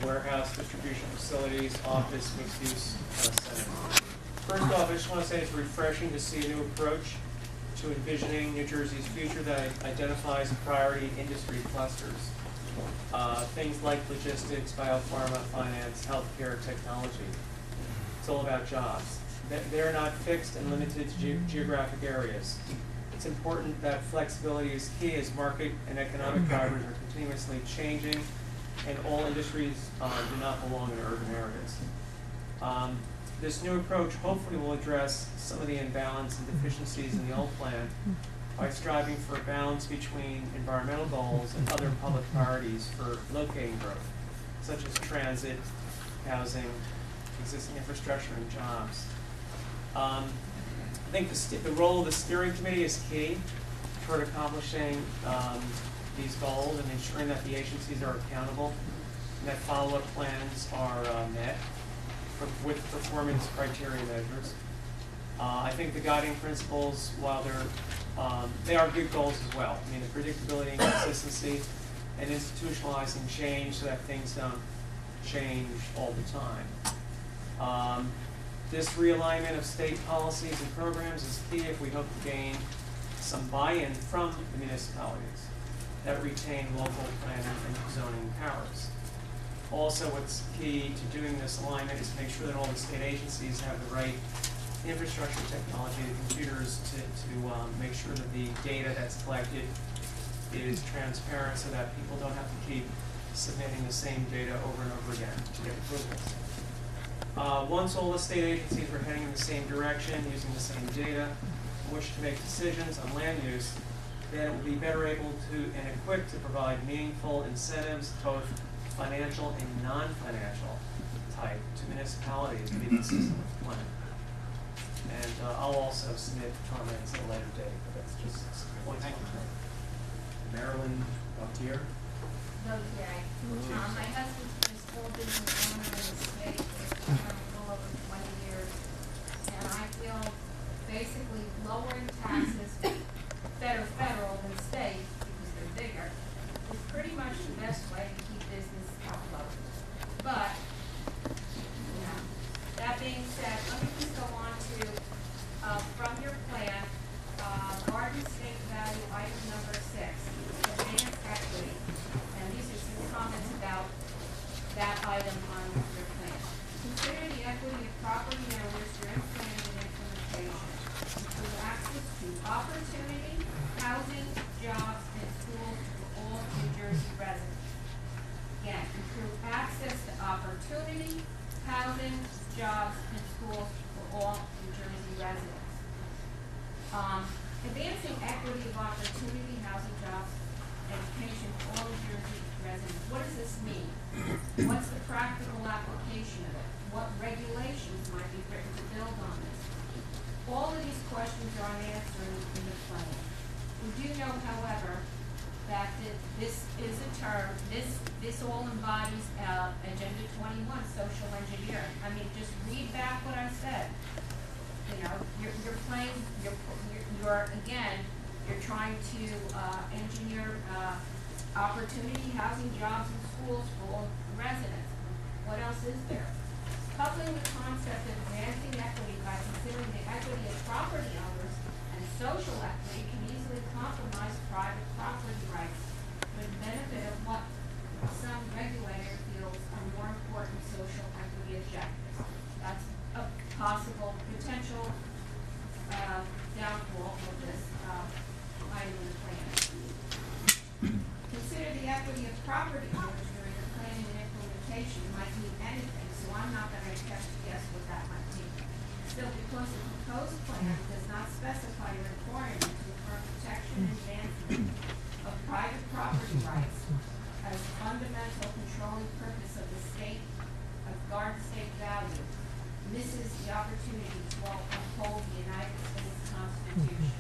warehouse, distribution facilities, office, mixed-use center. First off, I just want to say it's refreshing to see a new approach to envisioning New Jersey's future that identifies priority industry clusters. Things like logistics, biopharma, finance, healthcare, technology. It's all about jobs. They're not fixed and limited to geographic areas. It's important that flexibility is key as market and economic drivers are continuously changing, and all industries do not belong in urban areas. This new approach hopefully will address some of the imbalance and deficiencies in the old plan by striving for a balance between environmental goals and other public priorities for locating growth, such as transit, housing, existing infrastructure, and jobs. I think the role of the steering committee is key toward accomplishing these goals and ensuring that the agencies are accountable and that follow-up plans are met with performance criteria measures. I think the guiding principles, while they are good goals as well. I mean, the predictability and consistency and institutionalizing change so that things don't change all the time. This realignment of state policies and programs is key if we hope to gain some buy-in from the municipalities that retain local planning and zoning powers. Also, what's key to doing this alignment is to make sure that all the state agencies have the right infrastructure technology, the computers, to make sure that the data that's collected is transparent so that people don't have to keep submitting the same data over and over again to get approvals. Once all the state agencies are heading in the same direction, using the same data, wish to make decisions on land use, then it will be better able to and equipped to provide meaningful incentives, both financial and non-financial type, to municipalities to be consistent with the plan. And I'll also submit comments at a later date, but that's just one thing. Marilyn, up here. No, Jerry. My husband's been a small business owner in the state for a little over 20 years, and I feel basically lowering taxes that are federal than state, because they're bigger, is pretty much the best way to keep business afloat. But, that being said, let me just go on to, from your plan, garden state value item number 6, advanced equity. And these are some comments about that item on your plan. Consider the equity of property owners during planning and implementation. Improve access to opportunity, housing, jobs, and schools for all New Jersey residents. Again, improve access to opportunity, housing, jobs, and schools for all New Jersey residents. Advancing equity of opportunity, housing, jobs, education for all New Jersey residents. What does this mean? What's the practical application of it? What regulations might be written to build on this? All of these questions are unanswered in the plan. We do know, however, that this is a term, this all embodies Agenda 21, social engineering. I mean, just read back what I said. You're playing, you're trying to engineer opportunity, housing, jobs, and schools for all residents. What else is there? Coupling the concept of advancing equity by considering the equity of property owners and social equity can easily compromise private property rights for the benefit of what some regulator feels are more important social equity objectives. That's a possible potential downfall of this item in the plan. Consider the equity of property owners during the planning and implementation might mean anything, so I'm not going to attempt to guess what that might mean. Still, because the proposed plan does not specify a requirement to affirm protection and advancement of private property rights as a fundamental controlling purpose of the state of garden state value, misses the opportunity to uphold the United States Constitution.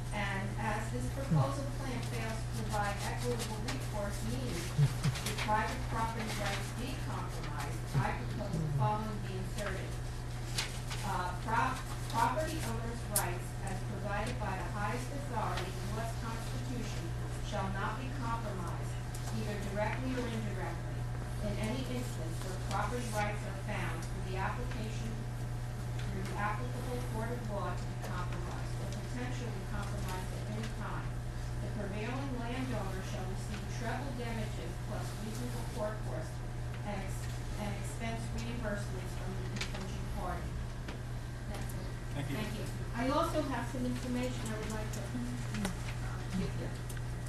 And as this proposal plan fails to provide equitable recourse, meaning the private property rights be compromised, I propose the following be inserted. Property owners' rights as provided by the highest authority in U.S. Constitution shall not be compromised, either directly or indirectly, in any court of law to be compromised or potentially compromised at any time. The prevailing landowner shall receive treble damages plus reasonable court costs and expense reimbursements from the infringing party. That's it. Thank you. I also have some information I would like to give you.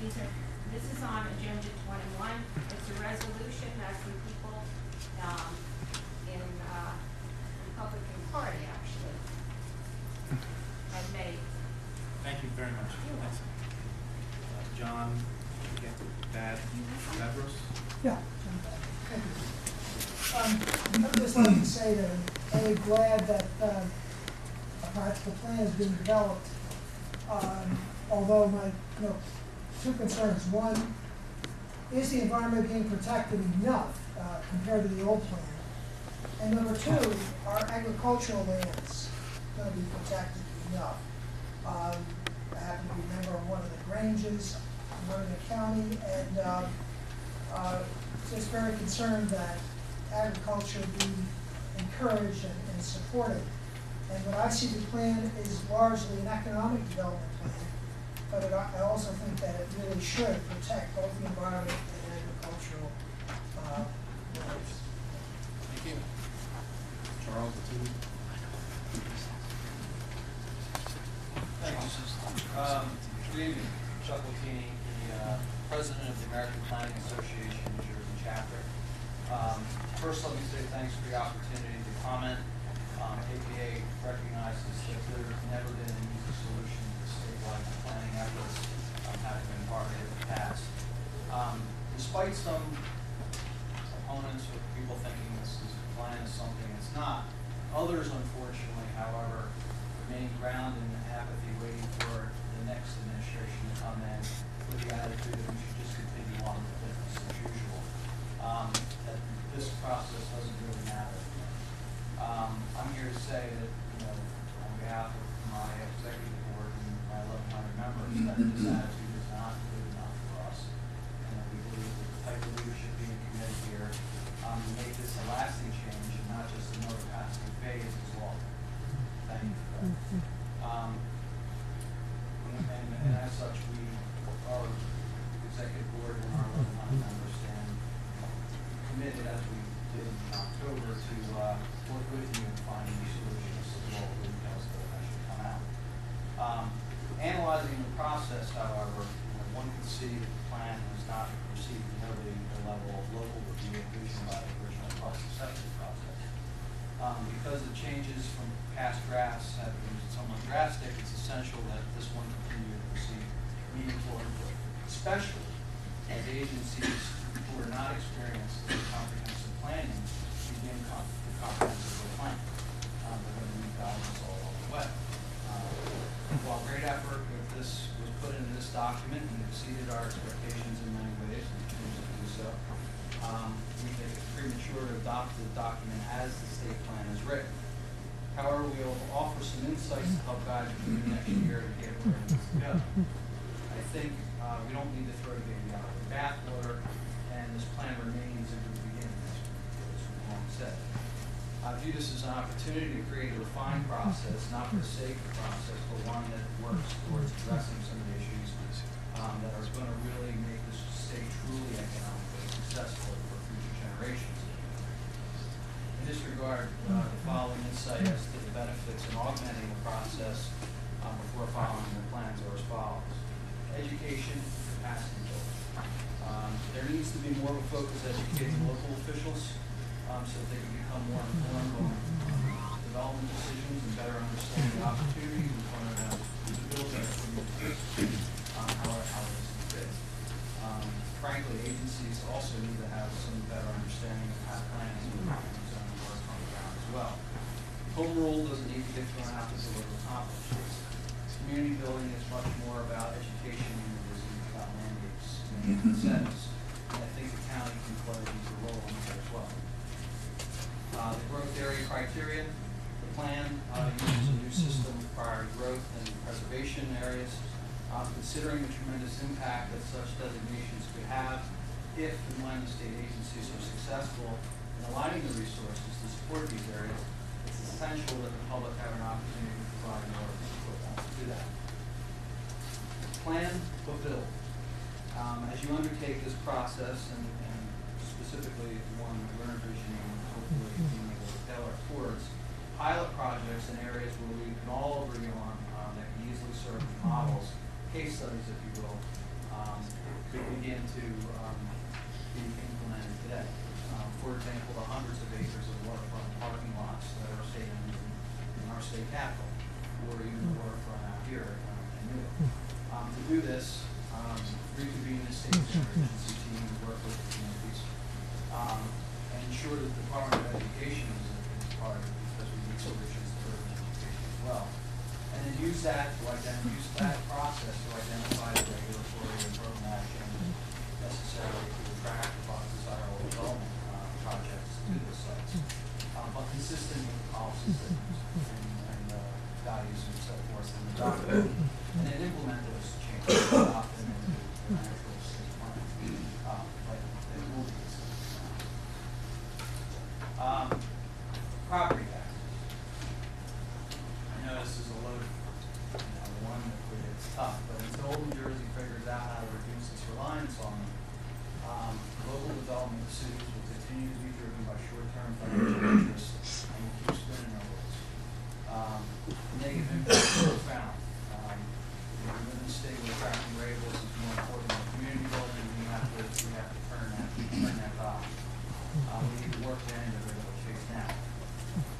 This is on Agenda 21. It's a resolution that some people in Republican Party actually have made. Thank you very much. Thanks. John, Favros? Yeah. Thank you. I'd just like to say that I'm very glad that a practical plan is being developed. Although my two concerns. One, is the environment being protected enough compared to the old plan? And number two, are agricultural lands going to be protected enough? I happen to be a member of one of the Granges in the county, and just very concerned that agriculture be encouraged and supported. And what I see the plan is largely an economic development plan, but I also think that it really should protect both the environment and agricultural lands. Thank you. Charles, Thanks. Good evening. Chuck Latini, the president of the American Planning Association, New Jersey chapter. First, let me say thanks for the opportunity to comment. APA recognizes that there's never been an easy solution to statewide planning efforts, having been part of it in the past. Despite some opponents or people thinking this plan is something it's not, others, unfortunately, however, remain grounded in apathy, waiting for the next administration to come in with the attitude that we should just continue on with business as usual. That this process doesn't really matter. I'm here to say that, on behalf of my executive board and my 1,100 members, that this attitude is not good enough for us, and that we believe that the type of leadership being committed here to make this a lasting change and not just another passing phase is law. Thank you for that. And as such, our executive board and our 1,100 members stand committed, as we did in October, to work with you in finding solutions to all the details that eventually come out. Analyzing the process, however, one can see that the plan has not received nearly the level of local review envisioned by the original cost assessment process. Because the changes from past drafts have been somewhat drastic, it's essential that this one continue to receive meaningful input, especially as agencies who are not experienced in comprehensive planning begin the comprehensive plan. They're going to need guidance all along the way. While great effort if this was put into this document and exceeded our expectations in many ways, and continues to do so, we think it's premature to adopt the document as the state plan is written. However, we will offer some insights to help guide you through the next year to get where it needs to go. I think we don't need to throw the baby out with the bathwater, and this plan remains a good beginning, as we've long said. I view this as an opportunity to create a refined process, not for the sake of the process, but one that works towards addressing some of the issues that are going to really make this state truly economically successful for future generations. In this regard, the following insight as to the benefits in augmenting the process before following the plans are as follows. Education, capacity building. There needs to be more of a focus educating local officials so that they can become more informed on development decisions and better understand the opportunities in front of them to build their communities, how this fits. Frankly, agencies also need to have some better understanding of how planning and zoning work on the ground as well. Home rule doesn't need to get thrown out to deliver accomplishments. Community building is much more about education than it is about mandates and incentives. And I think the county can play a role in that as well. The growth area criteria, the plan uses a new system of priority growth and preservation areas, considering the tremendous impact that such designations could have if and when the state agencies are successful in aligning the resources to support these areas. It's essential that the public have an opportunity to provide more input to that. Plan but build. As you undertake this process, and specifically one we're envisioning, hopefully being able to tailor towards pilot projects in areas where we can all agree on that can easily serve as models, case studies, if you will, could begin to be implemented today. For example, the hundreds of acres of waterfront parking lots that are state in our state capital, or even the waterfront out here in Newark. To do this, reconvene the state interagency team to work with the communities, and ensure that the Department of Education is part of it, because we need solutions to urban education as well. And then use that process to identify the regulatory and program actions necessary to attract desirable development projects to the sites, but consistent with the policy statements and values and so forth in the document, and then implement those changes, adopt them into the actual state plan, like they will be. Property taxes. I know this is a loaded, one that it's tough, but until New Jersey figures out how to reduce its reliance on them, local development decisions will continue to be driven by short-term financial interests and will keep spinning our wheels. Negative impact is profound. We live in a state where attracting rivals is more important than community building. We have to turn that dial. We need to work to end the regular chase now.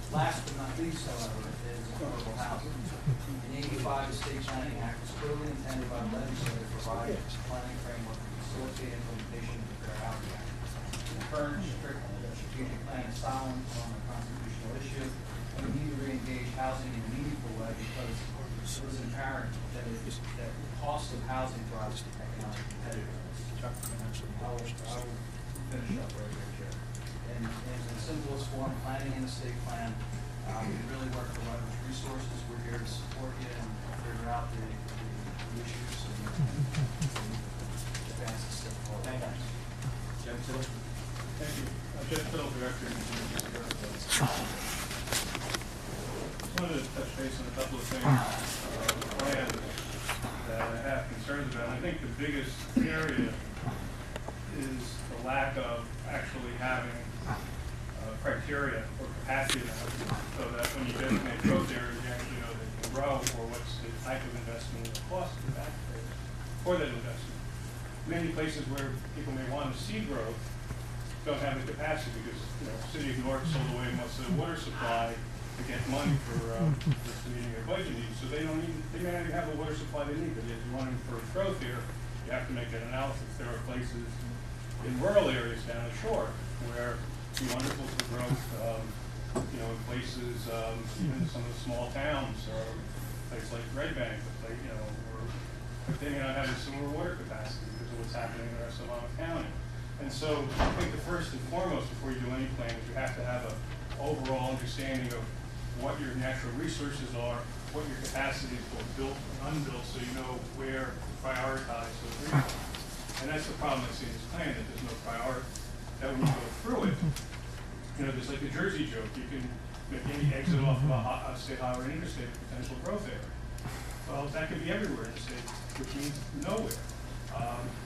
Last but not least, however, is affordable housing. In '85, the State Planning Act was clearly intended by the legislature to provide a planning framework to facilitate implementation of the Fair Housing Act. The current strategic plan is silent on the constitutional issue, and we need to re-engage housing in a meaningful way because it was apparent that the cost of housing drives economic competitiveness. I will finish up right here. In the simplest form, planning in the state plan, we really work to leverage resources. We're here to support you and figure out the issues and advance the step forward. Thanks. Jeff Tittle. Thank you. Jeff Tittle, Director of Engineering Services. Just wanted to touch base on a couple of things plan that I have concerns about. I think the biggest area is the lack of actually having criteria or capacity analysis, so that when you designate growth areas, you actually know they can grow, or what's the type of investment and the cost of the taxpayers for that investment. Many places where people may want to see growth don't have the capacity because, City of Newark sold away most of the water supply to get money for meeting their budget needs. So they may not even have the water supply they need, but if you want to encourage growth here, you have to make that analysis. There are places in rural areas down the shore where it'd be wonderful for growth, in places, even some of the small towns, or places like Red Bank, but they may not have the sewer water capacity because of what's happening in the rest of Monmouth County. And so I think the first and foremost before you do any plan is you have to have an overall understanding of what your natural resources are, what your capacity is both built and unbuilt, so you know where to prioritize those resources. And that's the problem I see in this plan, that there's no priority. That when you go through it, there's like the Jersey joke. You can make any exit off of a state highway or interstate potential growth area. Well, that could be everywhere in the state, which means nowhere.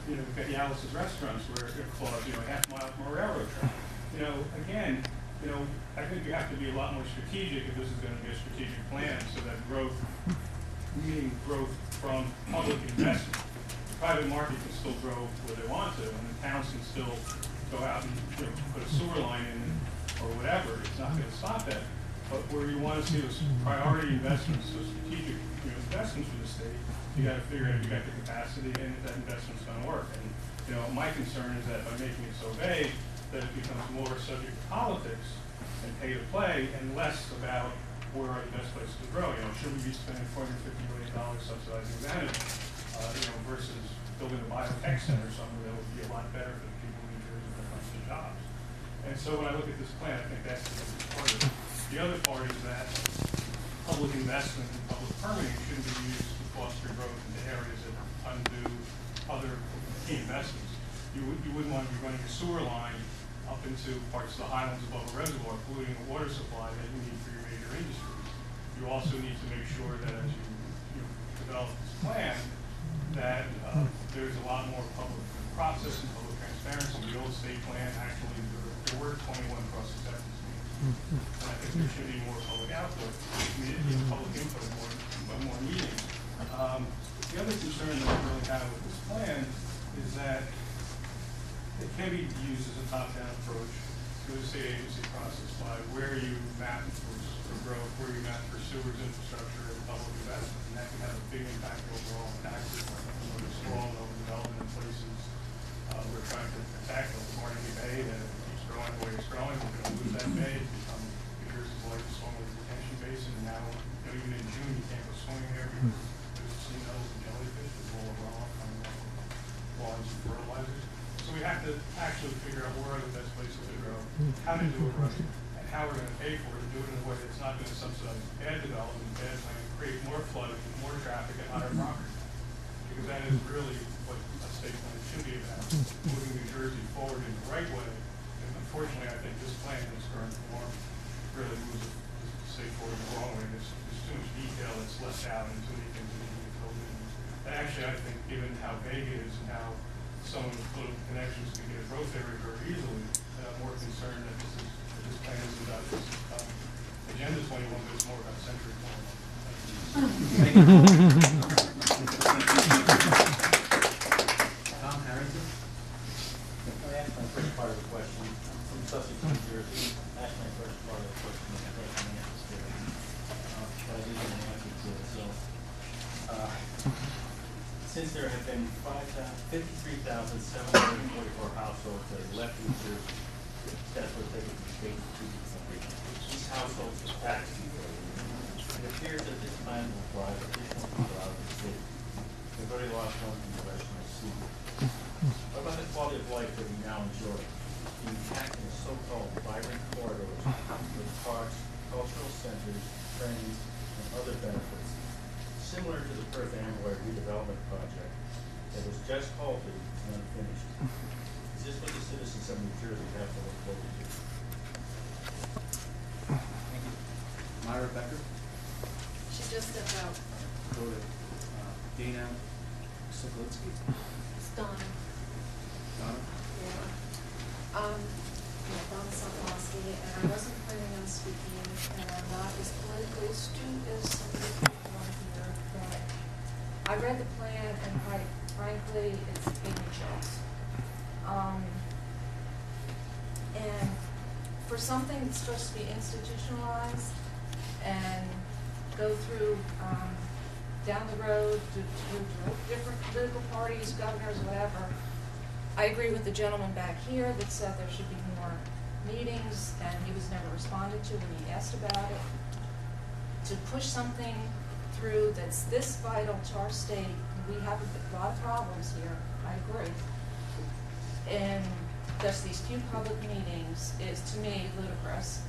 We've got the Alice's restaurants where it falls, half a mile from a railroad track. Again, I think you have to be a lot more strategic if this is going to be a strategic plan, so that growth, meaning growth from public investment. The private market can still grow where they want to, and the towns can still go out and put a sewer line in or whatever. It's not going to stop that. But where you want to see those priority investments, those strategic investments for the state, you got to figure out if you got the capacity and if that investment's going to work. And my concern is that by making it so vague, that it becomes more subject to politics and pay to play, and less about where are the best places to grow. Should we be spending $450 million subsidizing Vantage, versus building a biotech center somewhere that would be a lot better for the people in New Jersey when it comes to jobs. And so when I look at this plan, I think that's the biggest part of it. The other part is that public investment and public permitting shouldn't be used to foster growth into areas that undo other key investments. You wouldn't want to be running a sewer line up into parts of the highlands above a reservoir, polluting the water supply that you need for your major industries. You also need to make sure that as you develop this plan, that there's a lot more public process and public transparency. The old state plan, actually, there were 21 cross-acceptance meetings. And I think there should be more public output, public input, more meetings. The other concern that I really have with this plan is that it can be used as a top-down approach to the state agency process by where you map for growth, where you map for sewers infrastructure and public investment, and that can have a big impact overall on taxes. We're sprawl and overdevelopment in places we're trying to tackle. Carnegie Bay, that if it keeps growing the way it's growing, we're going to lose that bay. It's become New Jersey's largest swimming detention basin, and now, even in June, you can't go swimming there because there's sea nettles and jellyfish. There's all the runoff coming off of lawns and fertilizers. So we have to actually figure out where are the best places to grow, how to do it right, and how we're going to pay for it, and do it in a way that's not going to subsidize bad development, bad land, create more flooding, more traffic, and higher property. Because that is really what a state plan should be about, moving New Jersey forward in the right way. And unfortunately, I think this plan, in its current form, really moves the state forward in the wrong way. There's too much detail that's left out and too many things that need to be filled in. And actually, I think given how vague it is and how some of the political connections can get a growth area very easily, I'm more concerned that this plan isn't about this. Agenda 21, but it's more about century 21. Thank you. Tom Harrington? I asked my first part of the question. I'm from Sussex, New Jersey. I asked my first part of the question, and I think the answer is there. But I didn't get an answer to it. So, since there have been 53,744 households that have left New Jersey, that's what they would state to these households are tax deferred. It appears that this plan will drive additional people out of the city. They've already lost one from the rest of the city. What about the quality of life that we now enjoy? Being packed in so-called vibrant corridors with parks, cultural centers, trains, and other benefits, similar to the Perth Amboy redevelopment project that was just halted and unfinished. Is this what the citizens of New Jersey have to look forward to? Thank you. Myra Becker? She just stepped out. Go to Dana Sokolitsky? It's Donna. Donna? Yeah. Donna Sokolitsky, and I wasn't planning on speaking, and I'm not as politically astute as some people want to hear, but I read the plan, and quite frankly, it's gave me chills. And for something that's supposed to be institutionalized and go through down the road to different political parties, governors, whatever, I agree with the gentleman back here that said there should be more meetings, and he was never responded to when he asked about it. To push something through that's this vital to our state, we have a lot of problems here, I agree. And just these few public meetings is, to me, ludicrous.